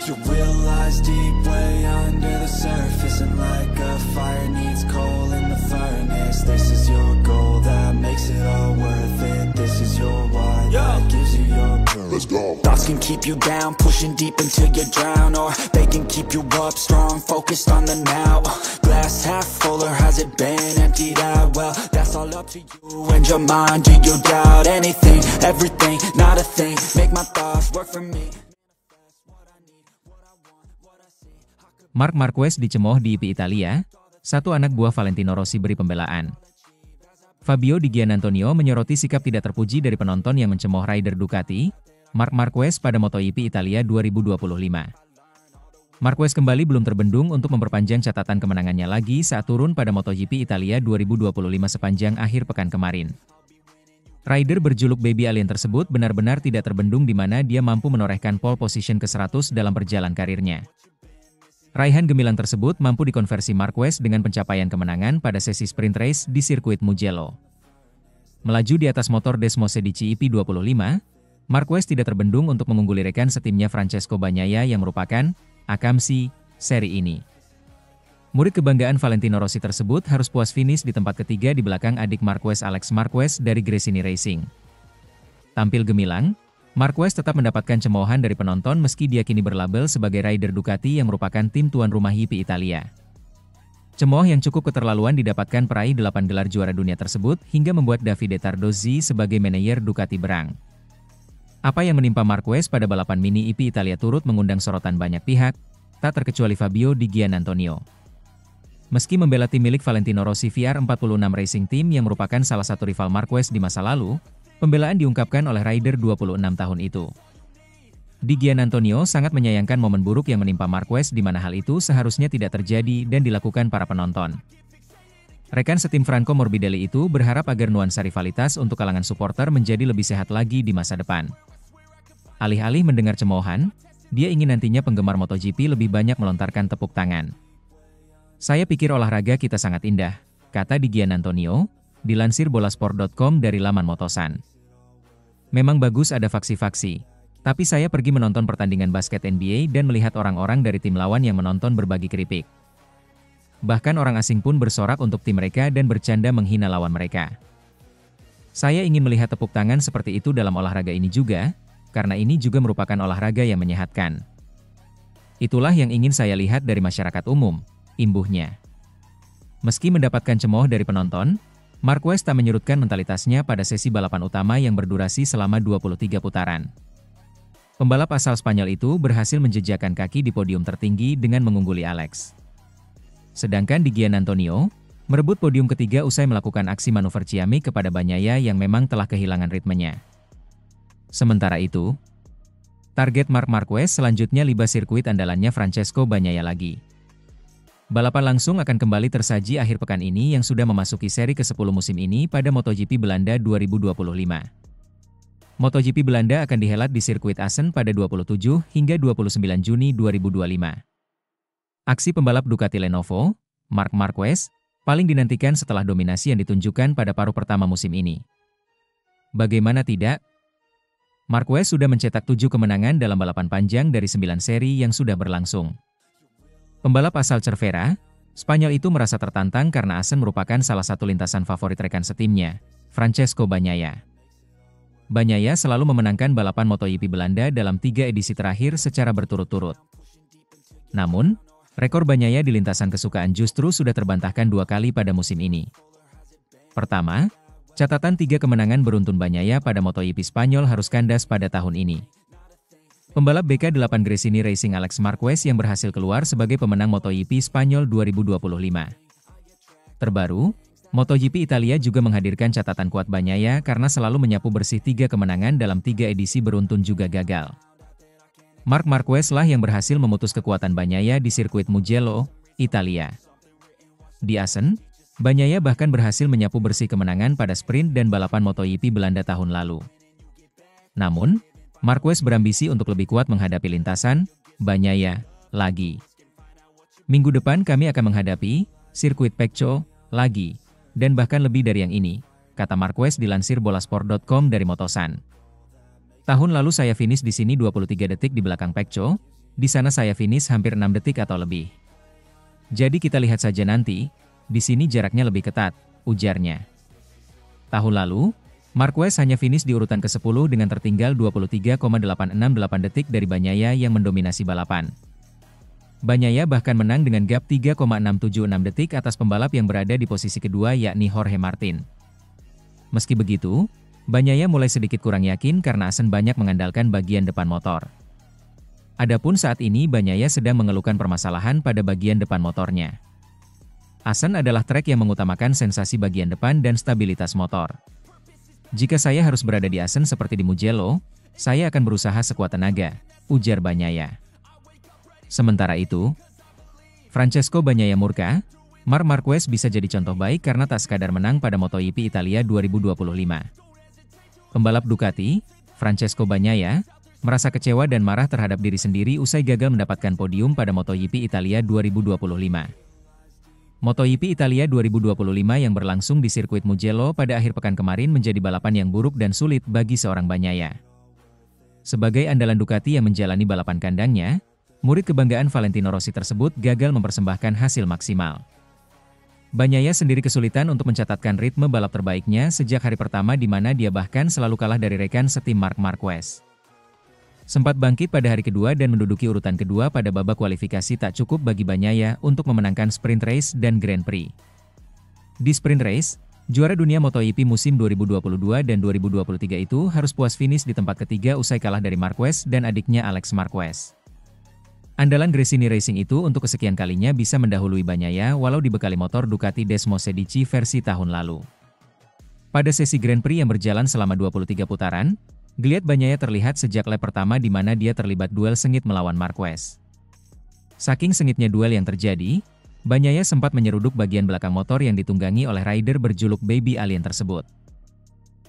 You realize deep way under the surface, and like a fire needs coal in the furnace. This is your goal that makes it all worth it. This is your why that gives you your purpose. Let's go. Thoughts can keep you down, pushing deep until you drown, or they can keep you up strong, focused on the now. Glass half full, or has it been emptied out? Well, that's all up to you and your mind. Do you doubt anything, everything, not a thing? Make my thoughts work for me. Marc Marquez dicemooh di IP Italia, satu anak buah Valentino Rossi beri pembelaan. Fabio Di Giannantonio menyoroti sikap tidak terpuji dari penonton yang mencemooh rider Ducati, Marc Marquez pada MotoGP Italia 2025. Marquez kembali belum terbendung untuk memperpanjang catatan kemenangannya lagi saat turun pada MotoGP Italia 2025 sepanjang akhir pekan kemarin. Rider berjuluk Baby Alien tersebut benar-benar tidak terbendung di mana dia mampu menorehkan pole position ke-100 dalam perjalanan karirnya. Raihan gemilang tersebut mampu dikonversi Marquez dengan pencapaian kemenangan pada sesi sprint race di sirkuit Mugello. Melaju di atas motor Desmosedici IP25, Marquez tidak terbendung untuk mengungguli rekan setimnya Francesco Bagnaia yang merupakan Akamsi seri ini. Murid kebanggaan Valentino Rossi tersebut harus puas finish di tempat ketiga di belakang adik Marquez Alex Marquez dari Gresini Racing. Tampil gemilang, Marquez tetap mendapatkan cemoohan dari penonton meski dia kini berlabel sebagai rider Ducati yang merupakan tim tuan rumah GP Italia. Cemooh yang cukup keterlaluan didapatkan peraih 8 gelar juara dunia tersebut hingga membuat Davide Tardozzi sebagai manajer Ducati berang. Apa yang menimpa Marquez pada balapan mini IP Italia turut mengundang sorotan banyak pihak, tak terkecuali Fabio Di Giannantonio. Meski membela tim milik Valentino Rossi VR46 Racing Team yang merupakan salah satu rival Marquez di masa lalu, pembelaan diungkapkan oleh rider 26 tahun itu. Di Giannantonio sangat menyayangkan momen buruk yang menimpa Marquez di mana hal itu seharusnya tidak terjadi dan dilakukan para penonton. Rekan setim Franco Morbidelli itu berharap agar nuansa rivalitas untuk kalangan supporter menjadi lebih sehat lagi di masa depan. Alih-alih mendengar cemoohan, dia ingin nantinya penggemar MotoGP lebih banyak melontarkan tepuk tangan. Saya pikir olahraga kita sangat indah, kata Di Giannantonio, dilansir bolasport.com dari laman Motosan. Memang bagus ada faksi-faksi, tapi saya pergi menonton pertandingan basket NBA dan melihat orang-orang dari tim lawan yang menonton berbagi keripik. Bahkan orang asing pun bersorak untuk tim mereka dan bercanda menghina lawan mereka. Saya ingin melihat tepuk tangan seperti itu dalam olahraga ini juga, karena ini juga merupakan olahraga yang menyehatkan. Itulah yang ingin saya lihat dari masyarakat umum, imbuhnya. Meski mendapatkan cemooh dari penonton, Marquez tak menyurutkan mentalitasnya pada sesi balapan utama yang berdurasi selama 23 putaran. Pembalap asal Spanyol itu berhasil menjejakkan kaki di podium tertinggi dengan mengungguli Alex. Sedangkan Di Giannantonio merebut podium ketiga usai melakukan aksi manuver ciamik kepada Bagnaia yang memang telah kehilangan ritmenya. Sementara itu, target Marc Marquez selanjutnya libas sirkuit andalannya Francesco Bagnaia lagi. Balapan langsung akan kembali tersaji akhir pekan ini yang sudah memasuki seri ke-10 musim ini pada MotoGP Belanda 2025. MotoGP Belanda akan dihelat di sirkuit Assen pada 27 hingga 29 Juni 2025. Aksi pembalap Ducati Lenovo, Marc Marquez, paling dinantikan setelah dominasi yang ditunjukkan pada paruh pertama musim ini. Bagaimana tidak? Marquez sudah mencetak 7 kemenangan dalam balapan panjang dari 9 seri yang sudah berlangsung. Pembalap asal Cervera, Spanyol itu merasa tertantang karena Assen merupakan salah satu lintasan favorit rekan setimnya, Francesco Bagnaia. Bagnaia selalu memenangkan balapan MotoGP Belanda dalam 3 edisi terakhir secara berturut-turut. Namun, rekor Bagnaia di lintasan kesukaan justru sudah terbantahkan 2 kali pada musim ini. Pertama, catatan 3 kemenangan beruntun Bagnaia pada MotoGP Spanyol harus kandas pada tahun ini. Pembalap BK8 Gresini Racing Alex Marquez yang berhasil keluar sebagai pemenang MotoGP Spanyol 2025. Terbaru, MotoGP Italia juga menghadirkan catatan kuat Bagnaia karena selalu menyapu bersih 3 kemenangan dalam 3 edisi beruntun juga gagal. Marc Marquez lah yang berhasil memutus kekuatan Bagnaia di sirkuit Mugello, Italia. Di Assen, Bagnaia bahkan berhasil menyapu bersih kemenangan pada sprint dan balapan MotoGP Belanda tahun lalu. Namun, Marquez berambisi untuk lebih kuat menghadapi lintasan Bagnaia lagi. Minggu depan kami akan menghadapi sirkuit Pecco lagi, dan bahkan lebih dari yang ini, kata Marquez dilansir bolasport.com dari Motosan. Tahun lalu saya finish di sini 23 detik di belakang Pecco, Di sana saya finish hampir 6 detik atau lebih. Jadi kita lihat saja nanti, di sini jaraknya lebih ketat, ujarnya. Tahun lalu, Marquez hanya finish di urutan ke-10 dengan tertinggal 23,868 detik dari Bagnaia yang mendominasi balapan. Bagnaia bahkan menang dengan gap 3,676 detik atas pembalap yang berada di posisi kedua yakni Jorge Martin. Meski begitu, Bagnaia mulai sedikit kurang yakin karena Asen banyak mengandalkan bagian depan motor. Adapun saat ini Bagnaia sedang mengeluhkan permasalahan pada bagian depan motornya. Asen adalah trek yang mengutamakan sensasi bagian depan dan stabilitas motor. Jika saya harus berada di Asen seperti di Mugello, saya akan berusaha sekuat tenaga, ujar Bagnaia. Sementara itu, Francesco Bagnaia murka, Marc Marquez bisa jadi contoh baik karena tak sekadar menang pada MotoGP Italia 2025. Pembalap Ducati, Francesco Bagnaia, merasa kecewa dan marah terhadap diri sendiri usai gagal mendapatkan podium pada MotoGP Italia 2025. MotoGP Italia 2025 yang berlangsung di sirkuit Mugello pada akhir pekan kemarin menjadi balapan yang buruk dan sulit bagi seorang Bagnaia. Sebagai andalan Ducati yang menjalani balapan kandangnya, murid kebanggaan Valentino Rossi tersebut gagal mempersembahkan hasil maksimal. Bagnaia sendiri kesulitan untuk mencatatkan ritme balap terbaiknya sejak hari pertama di mana dia bahkan selalu kalah dari rekan setim Marc Marquez. Sempat bangkit pada hari kedua dan menduduki urutan kedua pada babak kualifikasi tak cukup bagi Bagnaia untuk memenangkan sprint race dan Grand Prix. Di sprint race, juara dunia MotoGP musim 2022 dan 2023 itu harus puas finish di tempat ketiga usai kalah dari Marquez dan adiknya Alex Marquez. Andalan Gresini Racing itu untuk kesekian kalinya bisa mendahului Bagnaia walau dibekali motor Ducati Desmosedici versi tahun lalu. Pada sesi Grand Prix yang berjalan selama 23 putaran, geliat Bagnaia terlihat sejak lap pertama di mana dia terlibat duel sengit melawan Marquez. Saking sengitnya duel yang terjadi, Bagnaia sempat menyeruduk bagian belakang motor yang ditunggangi oleh rider berjuluk Baby Alien tersebut.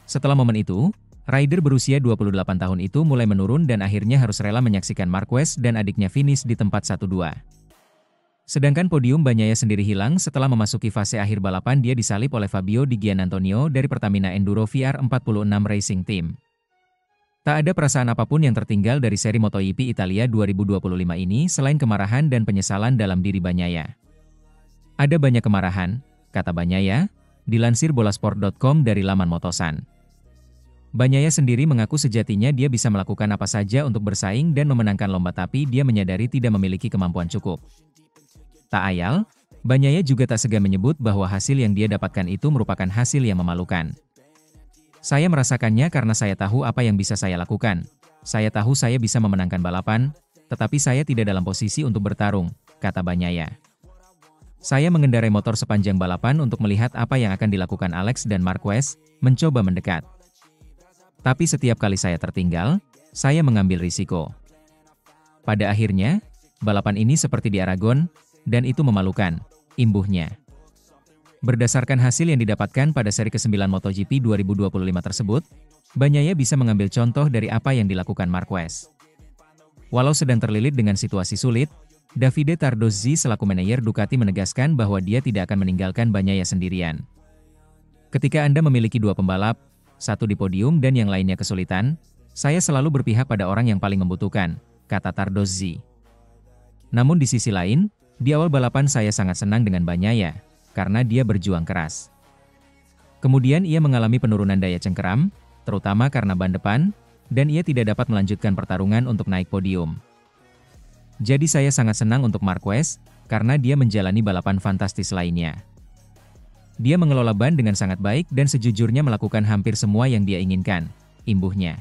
Setelah momen itu, rider berusia 28 tahun itu mulai menurun dan akhirnya harus rela menyaksikan Marquez dan adiknya finish di tempat 1-2. Sedangkan podium Bagnaia sendiri hilang setelah memasuki fase akhir balapan. Dia disalip oleh Fabio Di Giannantonio dari Pertamina Enduro VR46 Racing Team. Tak ada perasaan apapun yang tertinggal dari seri MotoGP Italia 2025 ini selain kemarahan dan penyesalan dalam diri Bagnaia. Ada banyak kemarahan, kata Bagnaia, dilansir bolasport.com dari laman Motosan. Bagnaia sendiri mengaku sejatinya dia bisa melakukan apa saja untuk bersaing dan memenangkan lomba tapi dia menyadari tidak memiliki kemampuan cukup. Tak ayal, Bagnaia juga tak segan menyebut bahwa hasil yang dia dapatkan itu merupakan hasil yang memalukan. Saya merasakannya karena saya tahu apa yang bisa saya lakukan. Saya tahu saya bisa memenangkan balapan, tetapi saya tidak dalam posisi untuk bertarung, kata Bagnaia. Saya mengendarai motor sepanjang balapan untuk melihat apa yang akan dilakukan Alex dan Marquez, mencoba mendekat. Tapi setiap kali saya tertinggal, saya mengambil risiko. Pada akhirnya, balapan ini seperti di Aragon, dan itu memalukan, imbuhnya. Berdasarkan hasil yang didapatkan pada seri ke-9 MotoGP 2025 tersebut, Bagnaia bisa mengambil contoh dari apa yang dilakukan Marquez. Walau sedang terlilit dengan situasi sulit, Davide Tardozzi selaku manajer Ducati menegaskan bahwa dia tidak akan meninggalkan Bagnaia sendirian. Ketika Anda memiliki dua pembalap, satu di podium dan yang lainnya kesulitan, saya selalu berpihak pada orang yang paling membutuhkan, kata Tardozzi. Namun di sisi lain, di awal balapan saya sangat senang dengan Bagnaia, karena dia berjuang keras. Kemudian ia mengalami penurunan daya cengkeram, terutama karena ban depan, dan ia tidak dapat melanjutkan pertarungan untuk naik podium. Jadi saya sangat senang untuk Marquez, karena dia menjalani balapan fantastis lainnya. Dia mengelola ban dengan sangat baik dan sejujurnya melakukan hampir semua yang dia inginkan, imbuhnya.